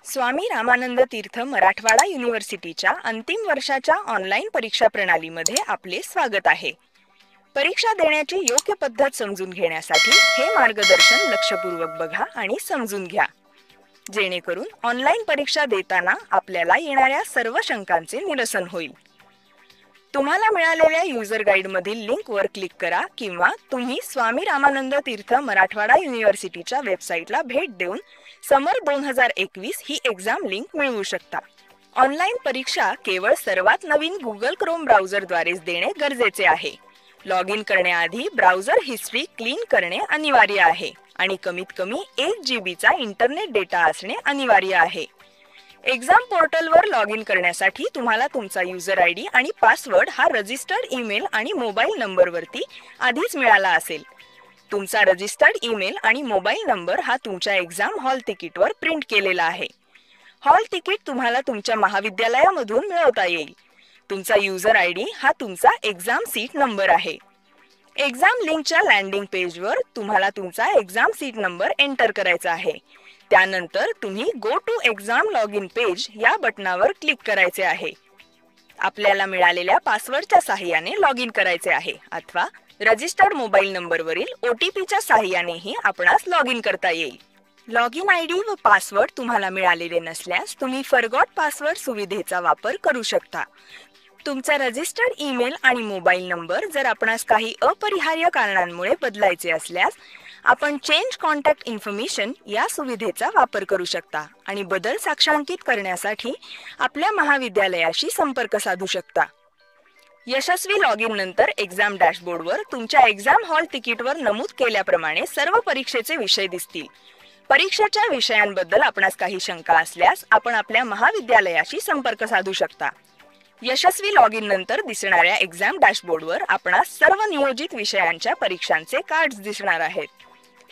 स्वामी रामानंद तीर्थ मराठवाडा युनिव्हर्सिटीच्या अंतिम वर्षाच्या ऑनलाईन परीक्षा प्रणालीमध्ये आपले स्वागत आहे. परीक्षा देण्याची योग्य पद्धत समजून घेण्यासाठी हे मार्गदर्शन लक्षपूर्वक बघा आणि समजून घ्या, जेणेकरून ऑनलाईन परीक्षा देताना आपल्याला येणाऱ्या सर्व शंकांचे निरसन होईल. तुम्हाला मिळालेल्या युजर गाईडमधील लिंकवर क्लिक करा किंवा तुम्ही स्वामी रामानंद तीर्थ मराठवाडा युनिव्हर्सिटीच्या वेबसाईटला भेट देऊन समर 2021 ही एक्झाम लिंक मिळवू शकता. ऑनलाईन परीक्षा केवळ सर्वात नवीन गुगल क्रोम ब्राउझरद्वारेच देणे गरजेचे आहे. लॉग इन करण्याआधी ब्राउझर हिस्ट्री क्लीन करणे अनिवार्य आहे आणि कमीत कमी 1 GB चा इंटरनेट डेटा असणे अनिवार्य आहे. एक्झाम पोर्टलवर लॉग इन करण्यासाठी तुम्हाला तुमचा युजर आयडी आणि पासवर्ड हा रजिस्टर्ड ईमेल आणि मोबाईल नंबरवरती आधीच मिळाला असेल. तुमचा रजिस्टर्ड ईमेल आणि मोबाईल नंबर हा तुमच्या एक्झाम हॉल तिकीटवर प्रिंट केलेला आहे. हॉल तिकीट तुम्हाला तुमच्या महाविद्यालयामधून मिळवता येईल. तुमचा युजर आयडी हा तुमचा एक्झाम सीट नंबर आहे. एक्झाम लिंकच्या लँडिंग पेजवर तुम्हाला तुमचा एक्झाम सीट नंबर एंटर करायचा आहे. त्यानंतर तुम्ही go to exam log in page या बटनावर क्लिक करायचे आहे. आपल्याला मिळालेल्या पासवर्डच्या साहाय्याने लॉग इन करायचे आहे अथवा रजिस्टर्ड मोबाईल नंबरवरील OTPच्या साहाय्यानेही आपणास लॉग इन करता येईल. लॉग इन आयडी व पासवर्ड तुम्हाला मिळालेले नसल्यास तुम्ही फॉरगॉट पासवर्ड सुविधेचा वापर करू शकता. तुमचा रजिस्टर्ड ईमेल आणि मोबाईल नंबर जर आपणास काही अपरिहार्य कारणांमुळे बदलायचे असल्यास आपण चेंज कॉन्टॅक्ट इन्फॉर्मेशन या सुविधेचा वापर करू शकता आणि बदल साक्षांकित करण्यासाठी आपल्या महाविद्यालयाशी संपर्क साधू शकता. यशस्वी लॉग इन नंतर एक्झाम डॅशबोर्डवर तुमच्या एक्झाम हॉल तिकीटवर नमूद केल्याप्रमाणे सर्व परीक्षेचे विषय दिसतील. परीक्षेच्या विषयांबद्दल आपणास काही शंका असल्यास आपण आपल्या महाविद्यालयाशी संपर्क साधू शकता. यशस्वी लॉग इन नंतर दिसणाऱ्या एक्झाम डॅशबोर्डवर आपणास सर्व नियोजित विषयांच्या परीक्षांचे कार्ड्स दिसणार आहेत.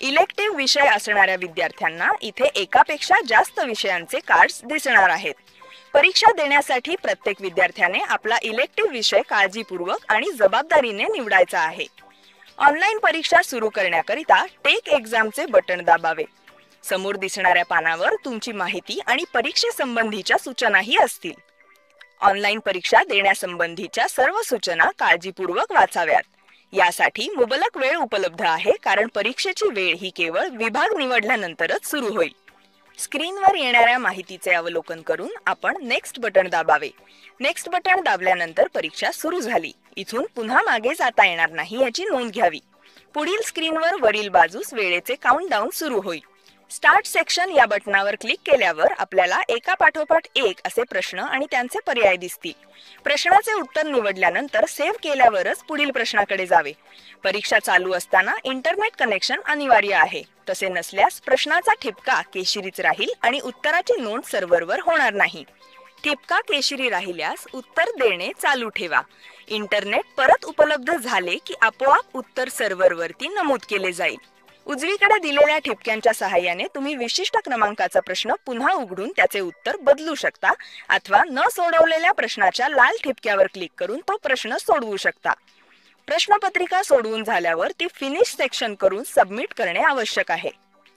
इलेक्टिव्ह विषय असणाऱ्या विद्यार्थ्यांना इथे एकापेक्षा जास्त विषयांचे कार्ड्स दिसणार आहेत. परीक्षा देण्यासाठी प्रत्येक विद्यार्थ्याने आपला इलेक्टिव्ह विषय काळजीपूर्वक आणि जबाबदारीने निवडायचा आहे. ऑनलाईन परीक्षा सुरू करण्याकरिता टेक एक्झामचे बटण दाबावे. समोर दिसणाऱ्या पानावर तुमची माहिती आणि परीक्षेसंबंधीच्या सूचनाही असतील. ऑनलाईन परीक्षा देण्यासंबंधीच्या सर्व सूचना काळजीपूर्वक वाचाव्यात. यासाठी मुबलक वेळ उपलब्ध आहे, कारण परीक्षेची वेळ ही केवळ विभाग निवडल्यानंतरच सुरू होईल. स्क्रीनवर येणाऱ्या माहितीचे अवलोकन करून आपण नेक्स्ट बटण दाबावे. नेक्स्ट बटण दाबल्यानंतर परीक्षा सुरू झाली. इथून पुन्हा मागे जाता येणार नाही याची नोंद घ्यावी. पुढील स्क्रीनवर वरील बाजूस वेळेचे काउंटडाऊन सुरू होईल. स्टार्ट सेक्शन या बटनावर क्लिक केल्यावर आपल्याला एका पाठोपाठ एक असे प्रश्न आणि त्यांचे पर्याय दिसतील. प्रश्नाचे उत्तर निवडल्यानंतर सेव्ह केल्यावरच पुढील प्रश्नाकडे जावे. परीक्षा चालू असताना इंटरनेट कनेक्शन अनिवार्य आहे. तसे नसल्यास प्रश्नाचा ठिपका केशरीच राहील आणि उत्तराची नोंद सर्व्हरवर होणार नाही. ठिपका केशरी राहिल्यास उत्तर देणे चालू ठेवा. इंटरनेट परत उपलब्ध झाले की आपोआप उत्तर सर्व्हरवरती नमूद केले जाईल. उजवीकडे दिलेल्या ठिपक्यांच्या सहाय्याने तुम्ही विशिष्ट क्रमांकाचा प्रश्न पुन्हा उघडून त्याचे उत्तर बदलू शकता अथवा न सोडवलेल्या प्रश्नाच्या लाल ठिपक्यावर क्लिक करून तो प्रश्न सोडवू शकता. प्रश्नपत्रिका सोडवून झाल्यावर ती फिनिश सेक्शन करून सबमिट करणे आवश्यक आहे.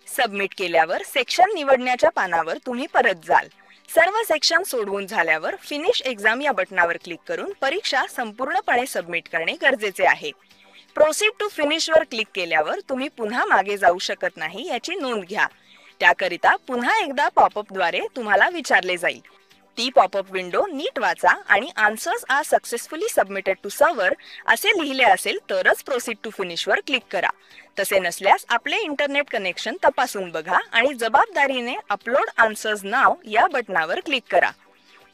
सबमिट केल्यावर सेक्शन निवडण्याच्या पानावर तुम्ही परत जाल. सर्व सेक्शन सोडवून झाल्यावर फिनिश एक्झाम या बटनावर क्लिक करून परीक्षा संपूर्णपणे सबमिट करणे गरजेचे आहे. प्रोसीड टू फिनिश वर क्लिक केल्यावर तुम्ही पुन्हा मागे जाऊ शकत नाही याची नोंद घ्या. त्याकरिता पुन्हा एकदा पॉपअपद्वारे तुम्हाला विचारले जाईल. ती पॉपअप विंडो नीट वाचा आणि answers are successfully submitted to server असे लिहिले असेल तरच प्रोसीड टू फिनिश वर क्लिक करा. तसे नसल्यास आपले इंटरनेट कनेक्शन तपासून बघा आणि जबाबदारीने अपलोड आन्सर्स नाव या बटनावर क्लिक करा.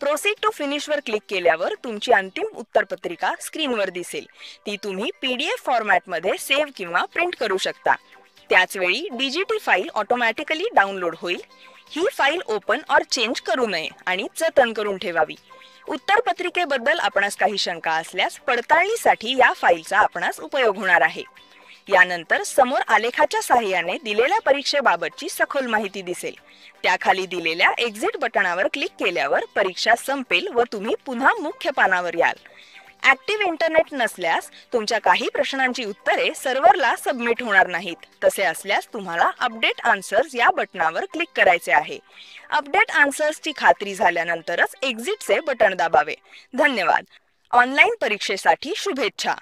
प्रोसीड टू फिनिश वर क्लिक केल्यावर तुमची अंतिम उत्तरपत्रिका स्क्रीनवर दिसेल. ती तुम्ही PDF फॉर्मॅटमध्ये सेव्ह किंवा प्रिंट करू शकता. त्याच वेळी DGT फाईल ऑटोमॅटिकली डाउनलोड होईल. ही फाईल ओपन और चेंज करू नये आणि जतन करून ठेवावी. उत्तरपत्रिकेबद्दल आपणास काही शंका असल्यास पडताळणीसाठी या फाईलचा आपणास उपयोग होणार आहे. यानंतर समोर आलेखाच्या साहाय्याने दिलेल्या परीक्षेबाबतची सखोल माहिती दिसेल. त्याखाली दिलेल्या एक्झिट बटनावर क्लिक केल्यावर परीक्षा संपेल व तुम्ही पुन्हा मुख्य पानावर याल. ऍक्टिव्ह इंटरनेट नसल्यास तुमच्या काही प्रश्नांची उत्तरे सर्व्हरला सबमिट होणार नाहीत. तसे असल्यास तुम्हाला अपडेट आन्सर्स या बटणावर क्लिक करायचे आहे. अपडेट आन्सर्सची खात्री झाल्यानंतरच एक्झिटचे बटण दाबावे. धन्यवाद. ऑनलाईन परीक्षेसाठी शुभेच्छा.